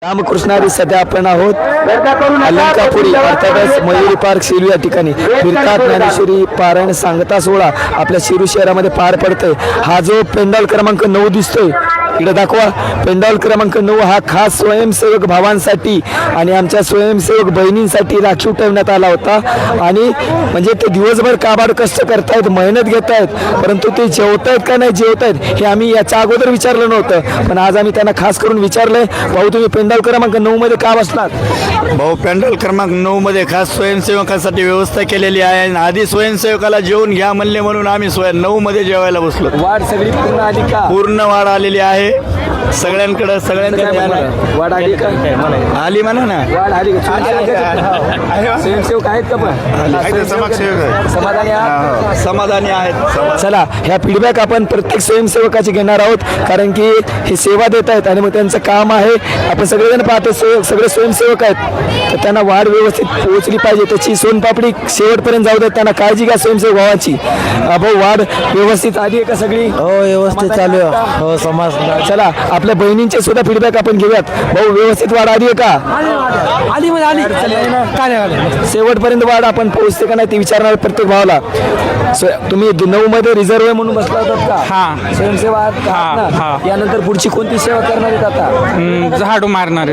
रामकृष्णारी सध्या आपण आहोत अलंकापुरी अर्थातच मयुरी पार्क शिरू या ठिकाणी फिरतात ज्ञानेश्वरी पारायण सांगता सोहळा आपल्या शिरू शहरामध्ये पार पडतोय। हा जो पेंडॉल क्रमांक 9 दिसतोय इकडे दाखवा, पेंडॉल क्रमांक 9 हा खास स्वयंसेवक भावांसाठी आणि आमच्या स्वयंसेवक बहिणींसाठी राखीव ठेवण्यात आला होता। आणि म्हणजे ते दिवसभर काबाड कष्ट करतायत, मेहनत घेत आहेत, परंतु ते जेवतायत का नाही जेवतायत हे आम्ही याच्या अगोदर विचारलं नव्हतं, पण आज आम्ही त्यांना खास करून विचारलंय, भाऊ तुम्ही पेंडॉल क्रमांक 9 मध्ये का बसलात? भाऊ पेंडॉल क्रमांक 9 मध्ये खास स्वयंसेवकासाठी व्यवस्था केलेली आहे आणि आधी स्वयंसेवकाला जेवून घ्या म्हणले म्हणून आम्ही 9 मध्ये जेवायला बसलो। वाढ सगळी पूर्ण आली का? पूर्ण वाढ आलेली आहे सगळ्यांकडे वाढ आली का? आली म्हणा ना। वाढ आली का? स्वयंसेवक आहेत का? पण समाधानी आहात? समाधानी आहेत। चला ह्या फीडबॅक आपण प्रत्येक स्वयंसेवकाची घेणार आहोत, कारण की हे सेवा देत आहेत आणि मग त्यांचं काम आहे। आपण सगळेजण पाहतो सगळे स्वयंसेवक आहेत, तर त्यांना वाढ व्यवस्थित पोहोचली पाहिजे, त्याची सोनपापडी शेवटपर्यंत जाऊ देत, त्यांना काळजी घ्या स्वयंसेवक भावाची। भाऊ वाढ व्यवस्थित आली आहे का सगळी? हो व्यवस्थित चालू आहे। हो समाज चला आपल्या बहिणींचे सुद्धा फीडबॅक आपण घेऊयात। भाऊ व्यवस्थित वाढ आली आहे का? आली म्हणजे आली काय नाही शेवटपर्यंत वाढ आपण पोहोचते का नाही ते विचारणार प्रत्येक भावाला। तुम्ही 9 मध्ये रिझर्व म्हणून बसला होतात का? हां. स्वयंसेवा आहात का? हां. यानंतर पुढची कोणती सेवा करणार आहेत आता? झाडू मारणार